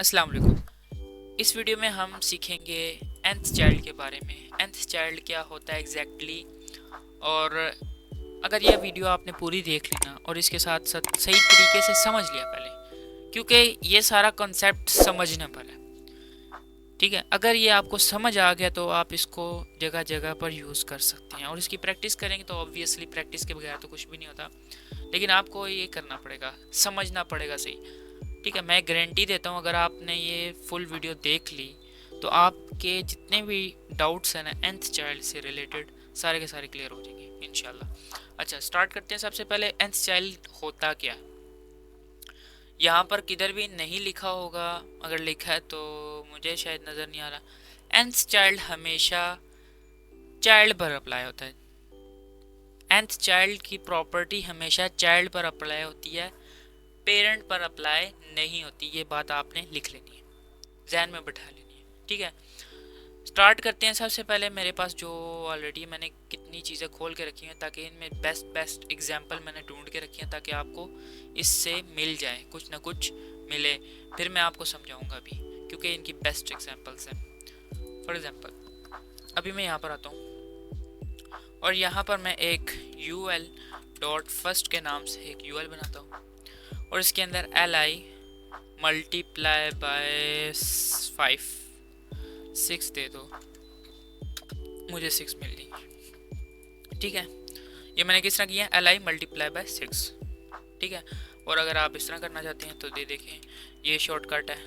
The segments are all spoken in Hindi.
अस्सलाम वालेकुम। इस वीडियो में हम सीखेंगे nth चाइल्ड के बारे में। nth चाइल्ड क्या होता है एग्जैक्टली और अगर यह वीडियो आपने पूरी देख ली ना और इसके साथ साथ सही तरीके से समझ लिया पहले, क्योंकि ये सारा कॉन्सेप्ट समझने पर है। ठीक है, अगर ये आपको समझ आ गया तो आप इसको जगह जगह पर यूज़ कर सकते हैं और इसकी प्रैक्टिस करेंगे तो ऑब्वियसली प्रैक्टिस के बगैर तो कुछ भी नहीं होता। लेकिन आपको ये करना पड़ेगा, समझना पड़ेगा सही। ठीक है, मैं गारंटी देता हूँ अगर आपने ये फुल वीडियो देख ली तो आपके जितने भी डाउट्स हैं ना nth चाइल्ड से रिलेटेड सारे के सारे क्लियर हो जाएंगे इंशाल्लाह। अच्छा, स्टार्ट करते हैं। सबसे पहले nth चाइल्ड होता क्या है। यहाँ पर किधर भी नहीं लिखा होगा, अगर लिखा है तो मुझे शायद नज़र नहीं आ रहा। nth चाइल्ड हमेशा चाइल्ड पर अप्लाई होता है। nth चाइल्ड की प्रॉपर्टी हमेशा चाइल्ड पर अप्लाई होती है, पेरेंट पर अप्लाई नहीं होती। ये बात आपने लिख लेनी है, जहन में बैठा लेनी है। ठीक है, स्टार्ट करते हैं। सबसे पहले मेरे पास जो ऑलरेडी मैंने कितनी चीज़ें खोल के रखी हैं ताकि इनमें बेस्ट बेस्ट एग्जांपल मैंने ढूंढ के रखी हैं ताकि आपको इससे मिल जाए, कुछ ना कुछ मिले। फिर मैं आपको समझाऊंगा भी, क्योंकि इनकी बेस्ट एग्जांपल्स हैं। फॉर एग्जांपल अभी मैं यहाँ पर आता हूँ और यहाँ पर मैं एक यू एल डॉट फर्स्ट के नाम से एक यू एल बनाता हूँ और इसके अंदर एल आई मल्टीप्लाई बाय 6 दे दो, मुझे 6 मिल जाएगी। ठीक है, ये मैंने किस तरह किया, एल आई मल्टीप्लाई बाय 6। ठीक है, और अगर आप इस तरह करना चाहते हैं तो दे देखें, ये शॉर्टकट है,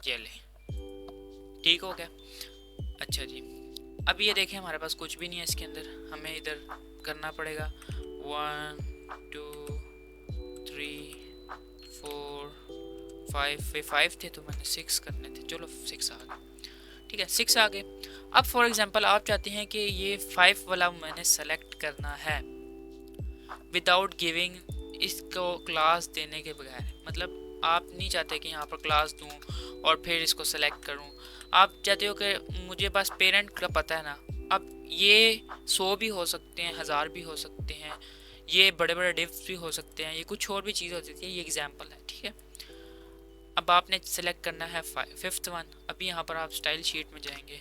ये ले। ठीक हो गया। अच्छा जी, अब ये देखें हमारे पास कुछ भी नहीं है इसके अंदर, हमें इधर करना पड़ेगा 1 2 3 4 5 थे तो मैंने 6 करने थे, चलो 6 आ गए। ठीक है, 6 आ गए। अब फॉर एग्जांपल आप चाहते हैं कि ये 5 वाला मैंने सेलेक्ट करना है विदाउट गिविंग, इसको क्लास देने के बगैर। मतलब आप नहीं चाहते कि यहाँ पर क्लास दूँ और फिर इसको सेलेक्ट करूँ। आप चाहते हो कि मुझे बस पेरेंट का पता है ना। अब ये 100 भी हो सकते हैं, 1000 भी हो सकते हैं, ये बड़े बड़े डिव्स भी हो सकते हैं, ये कुछ और भी चीज़ हो सकती है। ये एग्जाम्पल है। ठीक है, अब आपने सेलेक्ट करना है 5th वन। अभी यहाँ पर आप स्टाइल शीट में जाएंगे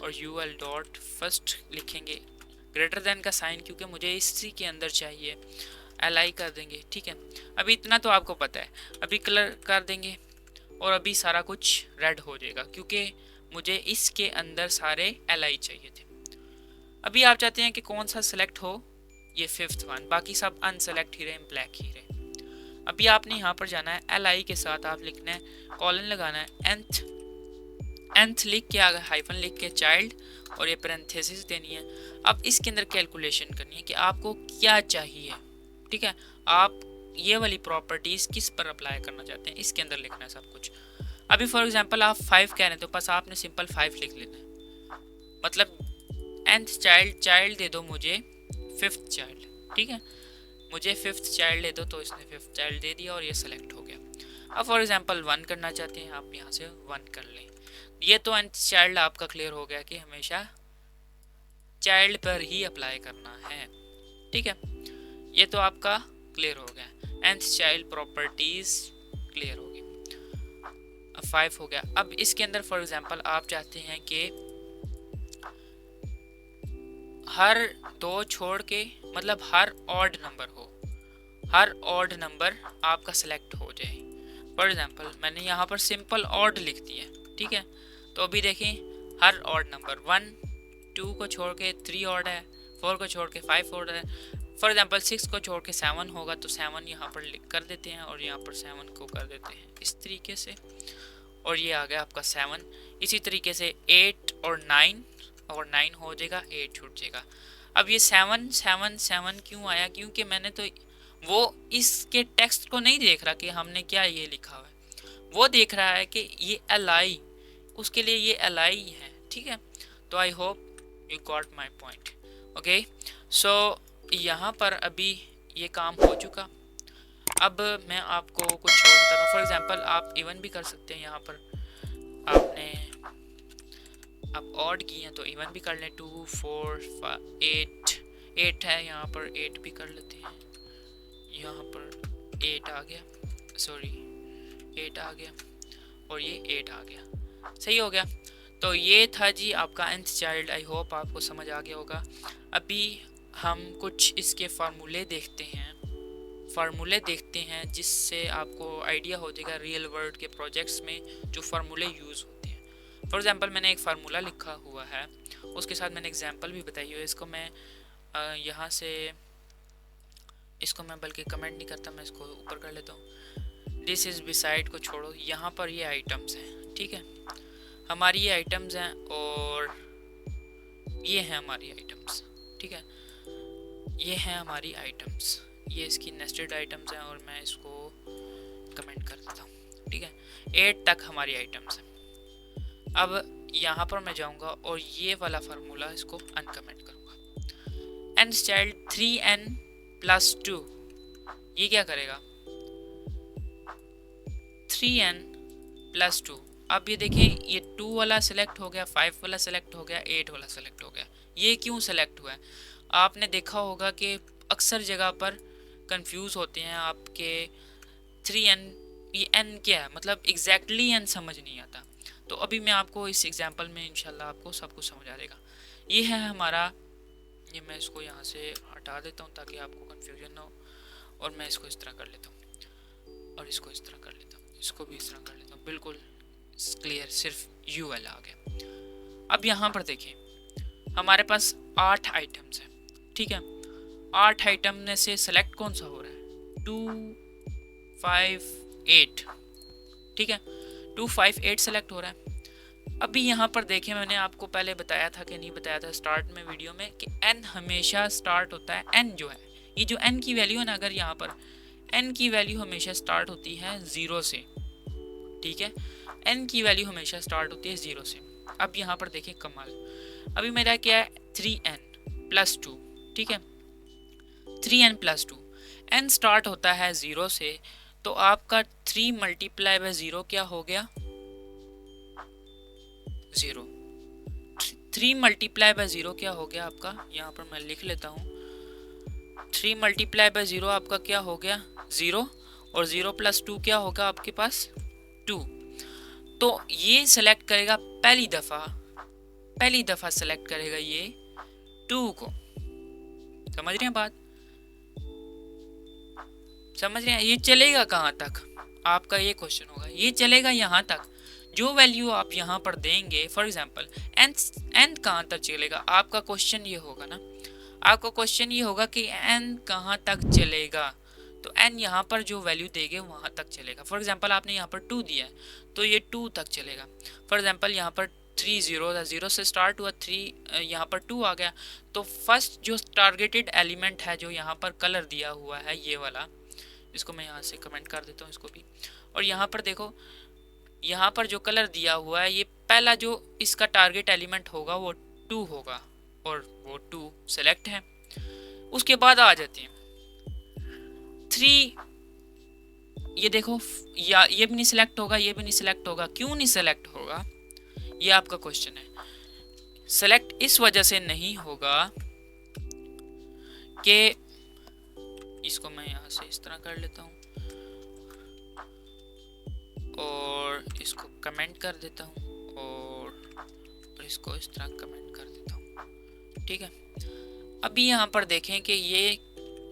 और यू एल डॉट फर्स्ट लिखेंगे, ग्रेटर देन का साइन, क्योंकि मुझे इसी के अंदर चाहिए। एल आई कर देंगे। ठीक है, अभी इतना तो आपको पता है। अभी कलर कर देंगे और अभी सारा कुछ रेड हो जाएगा क्योंकि मुझे इसके अंदर सारे एल आई चाहिए थे। अभी आप चाहते हैं कि कौन सा सेलेक्ट हो, ये 5th वन, बाकी सब अनसेलेक्ट ही रहे, ब्लैक ही रहे। अभी आपने यहाँ पर जाना है, एल आई के साथ आप लिखना है, कॉलन लगाना है, nth लिख के आगे हाइफन लिख के चाइल्ड और ये पैरेंथेसिस देनी है। अब इसके अंदर कैलकुलेशन करनी है कि आपको क्या चाहिए। ठीक है, आप ये वाली प्रॉपर्टीज किस पर अप्लाई करना चाहते हैं, इसके अंदर लिखना है सब कुछ। अभी फॉर एग्जांपल आप 5 कह रहे हैं तो बस आपने सिंपल 5 लिख लेना है। मतलब nth चाइल्ड दे दो मुझे 5th चाइल्ड। ठीक है, मुझे 5th चाइल्ड दे दो, तो इसने 5th चाइल्ड दे दिया और ये सेलेक्ट हो गया। अब फॉर एग्जांपल 1 करना चाहते हैं, आप यहाँ से 1 कर लें। ये तो nth चाइल्ड आपका क्लियर हो गया कि हमेशा चाइल्ड पर ही अप्लाई करना है। ठीक है, ये तो आपका क्लियर हो गया, nth चाइल्ड प्रॉपर्टीज क्लियर होगी। अब 5 हो गया। अब इसके अंदर फॉर एग्जांपल आप चाहते हैं कि हर 2 छोड़ के, मतलब हर ऑड नंबर हो, हर ऑड नंबर आपका सेलेक्ट हो जाए। फॉर एग्जांपल मैंने यहाँ पर सिंपल ऑड लिख दिया। ठीक है, तो अभी देखें हर ऑड नंबर 1 2 को छोड़ के 3 ऑड है, 4 को छोड़ के 5 ऑड है। फॉर एग्जांपल 6 को छोड़ के 7 होगा तो 7 यहाँ पर लिख कर देते हैं और यहाँ पर 7 को कर देते हैं इस तरीके से, और ये आ गया आपका 7। इसी तरीके से 8 और 9, और 9 हो जाएगा, 8 छूट जाएगा। अब ये 7 7 7 क्यों आया, क्योंकि मैंने तो वो इसके टेक्स्ट को नहीं देख रहा कि हमने क्या ये लिखा हुआ है, वो देख रहा है कि ये एल आई, उसके लिए ये एल आई है। ठीक है, तो I hope you got my point. Okay, so यहाँ पर अभी ये काम हो चुका। अब मैं आपको कुछ और बताता हूँ। फॉर एग्जांपल आप इवन भी कर सकते हैं। यहाँ पर आपने आप ऑड किए हैं तो इवन भी कर लें, 2 4 5 8 8 है यहाँ पर, 8 भी कर लेते हैं। यहाँ पर 8 आ गया, सॉरी 8 आ गया, और ये 8 आ गया। सही हो गया। तो ये था जी आपका nth चाइल्ड। आई होप आपको समझ आ गया होगा। अभी हम कुछ इसके फार्मूले देखते हैं जिससे आपको आइडिया हो जाएगा रियल वर्ल्ड के प्रोजेक्ट्स में जो फार्मूले यूज़ होते हैं। फॉर एग्जांपल मैंने एक फार्मूला लिखा हुआ है, उसके साथ मैंने एग्जांपल भी बताई है। इसको मैं यहाँ से इसको मैं बल्कि कमेंट नहीं करता, मैं इसको ऊपर कर लेता हूँ। दिस इज़ बिसाइड को छोड़ो, यहाँ पर ये आइटम्स हैं, ठीक है, हमारी ये आइटम्स हैं और ये हैं हमारी आइटम्स, ठीक है, ये हैं हमारी आइटम्स, ये इसकी नेस्टेड आइटम्स हैं और मैं इसको कमेंट कर देता हूँ, ठीक है। 8 तक हमारी आइटम्स हैं। अब यहाँ पर मैं जाऊँगा और ये वाला फार्मूला इसको अनकमेंट करूँगा। n चाइल्ड 3n प्लस 2, ये क्या करेगा 3n प्लस 2। अब ये देखिए ये 2 वाला सेलेक्ट हो गया, 5 वाला सेलेक्ट हो गया, 8 वाला सेलेक्ट हो गया। ये क्यों सेलेक्ट हुआ है? आपने देखा होगा कि अक्सर जगह पर कंफ्यूज होते हैं आपके 3n, ये n क्या है, मतलब एग्जैक्टली n समझ नहीं आता। तो अभी मैं आपको इस एग्जांपल में इंशाल्लाह आपको सब कुछ समझ आ जाएगा। ये है हमारा, ये मैं इसको यहाँ से हटा देता हूँ ताकि आपको कंफ्यूजन ना हो, और मैं इसको इस तरह कर लेता हूँ और इसको इस तरह कर लेता हूँ, इसको भी इस तरह कर लेता हूँ, बिल्कुल क्लियर, सिर्फ UL आ गया। अब यहाँ पर देखिए हमारे पास 8 आइटम्स हैं, ठीक है। 8 आइटम में से सेलेक्ट कौन सा हो रहा है 2 5 8, ठीक है, 2 5 8 सेलेक्ट हो रहा है। अभी यहाँ पर देखें, मैंने आपको पहले बताया था कि नहीं बताया था स्टार्ट में वीडियो में कि n हमेशा स्टार्ट होता है, n जो है ये जो n की वैल्यू है ना, अगर यहाँ पर n की वैल्यू हमेशा स्टार्ट होती है 0 से, ठीक है, n की वैल्यू हमेशा स्टार्ट होती है 0 से। अब यहाँ पर देखें कमाल, अभी मेरा क्या है 3n प्लस 2, ठीक है, 3n प्लस 2, n स्टार्ट होता है 0 से, तो आपका 3 मल्टीप्लाई बाय 0 क्या हो गया 0। 3 मल्टीप्लाई बाय 0 क्या हो गया आपका, यहाँ पर मैं लिख लेता हूँ, 3 मल्टीप्लाई बाय 0 आपका क्या हो गया 0, और 0 प्लस 2 क्या होगा आपके पास 2। तो ये सेलेक्ट करेगा पहली दफ़ा सेलेक्ट करेगा ये 2 को। समझ रहे हैं बात, समझ रहे हैं? ये चलेगा कहाँ तक, आपका ये क्वेश्चन होगा, ये चलेगा यहाँ तक। जो वैल्यू आप यहाँ पर देंगे, फॉर एग्जांपल n कहाँ तक चलेगा, आपका क्वेश्चन ये होगा ना, आपका क्वेश्चन ये होगा कि n कहाँ तक चलेगा। तो n यहाँ पर जो वैल्यू देंगे वहाँ तक चलेगा। फॉर एग्जांपल आपने यहाँ पर 2 दिया है तो ये 2 तक चलेगा। फॉर एग्जांपल यहाँ पर 3 0 से स्टार्ट हुआ, 3 यहाँ पर 2 आ गया, तो फर्स्ट जो टारगेटेड एलिमेंट है जो यहाँ पर कलर दिया हुआ है ये वाला, इसको मैं यहाँ से कमेंट कर देता हूँ इसको भी। और यहाँ पर देखो, यहाँ पर जो कलर दिया हुआ है ये पहला जो इसका टारगेट एलिमेंट होगा वो 2 होगा, और वो 2 सेलेक्ट है। उसके बाद आ जाते हैं 3, ये देखो या ये भी नहीं सिलेक्ट होगा, ये भी नहीं सिलेक्ट होगा। क्यों नहीं सिलेक्ट होगा, ये आपका क्वेश्चन है। सेलेक्ट इस वजह से नहीं होगा कि, इसको मैं यहाँ से इस तरह कर लेता हूँ और इसको कमेंट कर देता हूँ और इसको इस तरह कमेंट कर देता हूँ, ठीक है। अभी यहाँ पर देखें कि ये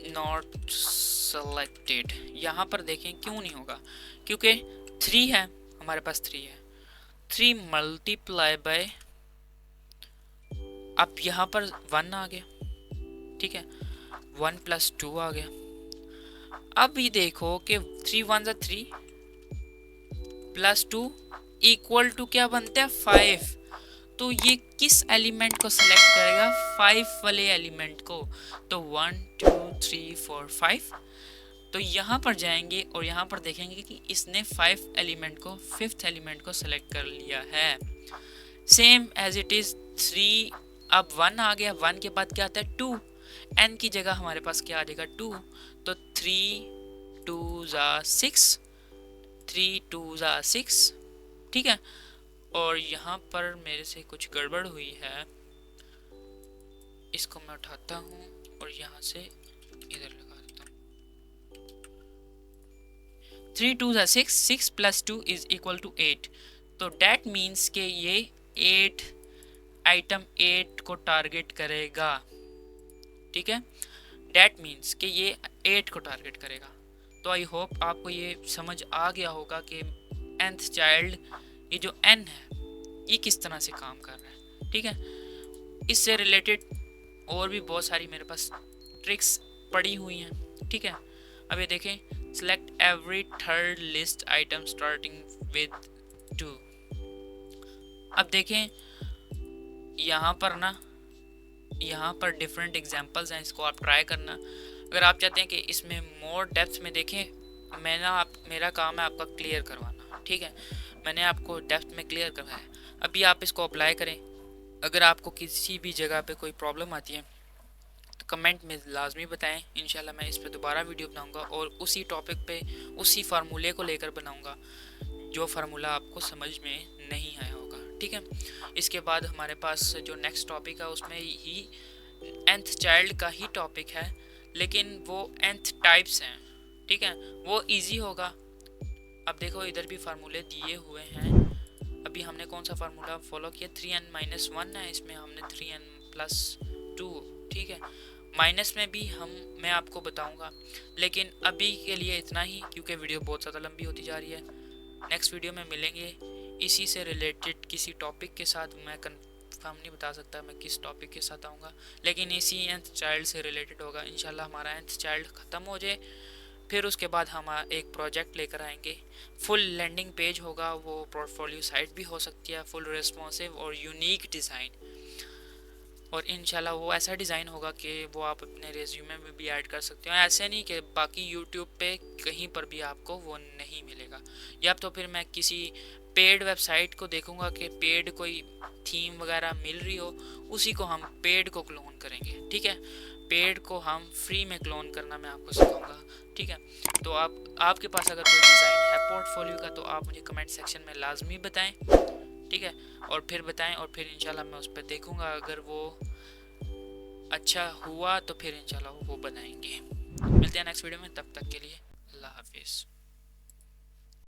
नॉट सेलेक्टेड, यहाँ पर देखें क्यों नहीं होगा, क्योंकि 3 है, हमारे पास 3 है। 3 मल्टीप्लाई बाय, अब यहाँ पर 1 आ गया, ठीक है, 1 प्लस 2 आ गया। अब ये देखो कि 3 1 3 प्लस 2 इक्वल टू क्या बनता है 5। तो ये किस एलिमेंट को सिलेक्ट करेगा 5 वाले एलिमेंट को। तो 1 2 3 4 5, तो यहाँ पर जाएंगे और यहाँ पर देखेंगे कि इसने 5 एलिमेंट को 5th एलिमेंट को सिलेक्ट कर लिया है। सेम एज इट इज 3, अब 1 आ गया, 1 के बाद क्या आता है 2, n की जगह हमारे पास क्या आ जाएगा 2। तो 3 2 6, 3 2 6, ठीक है। और यहाँ पर मेरे से कुछ गड़बड़ हुई है, इसको मैं उठाता हूँ और यहाँ से इधर लगा देता हूँ, 3 2 है 6, 6 प्लस 2 इज इक्वल टू 8। तो डैट मीन्स के ये 8 आइटम 8 को टारगेट करेगा, ठीक है। डैट मीन्स कि ये 8 को टारगेट करेगा। तो आई होप आपको ये समझ आ गया होगा कि nth चाइल्ड, ये जो n है ये किस तरह से काम कर रहा है, ठीक है। इससे रिलेटेड और भी बहुत सारी मेरे पास ट्रिक्स पड़ी हुई हैं, ठीक है। अब ये देखें, select every third list item starting with 2। अब देखें यहाँ पर ना, यहाँ पर डिफरेंट एग्जांपल्स हैं, इसको आप ट्राई करना। अगर आप चाहते हैं कि इसमें मोर डेप्थ में देखें, मेरा काम है आपका क्लियर करवाना, ठीक है। मैंने आपको डेप्थ में क्लियर करवाया, अभी आप इसको अप्लाई करें। अगर आपको किसी भी जगह पे कोई प्रॉब्लम आती है तो कमेंट में लाजमी बताएं, इंशाल्लाह मैं इस पर दोबारा वीडियो बनाऊंगा और उसी टॉपिक पे उसी फार्मूले को लेकर बनाऊंगा जो फार्मूला आपको समझ में नहीं आया होगा, ठीक है। इसके बाद हमारे पास जो नेक्स्ट टॉपिक है उसमें ही nth चाइल्ड का ही टॉपिक है, लेकिन वो nth टाइप्स हैं, ठीक है, वो इजी होगा। अब देखो इधर भी फार्मूले दिए हुए हैं। अभी हमने कौन सा फार्मूला फॉलो किया, 3n-1 है, इसमें हमने 3n+2, ठीक है। माइनस में भी मैं आपको बताऊंगा, लेकिन अभी के लिए इतना ही, क्योंकि वीडियो बहुत ज़्यादा लंबी होती जा रही है। नेक्स्ट वीडियो में मिलेंगे इसी से रिलेटेड किसी टॉपिक के साथ। मैं कंफर्म नहीं बता सकता मैं किस टॉपिक के साथ आऊँगा, लेकिन इसी nth चाइल्ड से रिलेटेड होगा। इंशाल्लाह हमारा nth चाइल्ड ख़त्म हो जाए, फिर उसके बाद हम एक प्रोजेक्ट लेकर आएंगे। फुल लैंडिंग पेज होगा, वो पोर्टफोलियो साइट भी हो सकती है, फुल रिस्पॉन्सिव और यूनिक डिज़ाइन, और इंशाल्लाह वो ऐसा डिज़ाइन होगा कि वो आप अपने रेज्यूमे में भी ऐड कर सकते हो। ऐसे नहीं कि बाकी यूट्यूब पे कहीं पर भी आपको वो नहीं मिलेगा, या तो फिर मैं किसी पेड वेबसाइट को देखूंगा कि पेड कोई थीम वगैरह मिल रही हो, उसी को हम पेड को क्लोन करेंगे, ठीक है। पेड को हम फ्री में क्लोन करना मैं आपको सिखाऊंगा, ठीक है। तो आपके पास अगर कोई डिज़ाइन है पोर्टफोलियो का तो आप मुझे कमेंट सेक्शन में लाजमी बताएं, ठीक है, और फिर बताएं, और फिर इंशाल्लाह मैं उस पर देखूंगा। अगर वो अच्छा हुआ तो फिर इंशाल्लाह वो बनाएंगे। मिलते हैं नेक्स्ट वीडियो में, तब तक के लिए अल्लाह हाफिज़।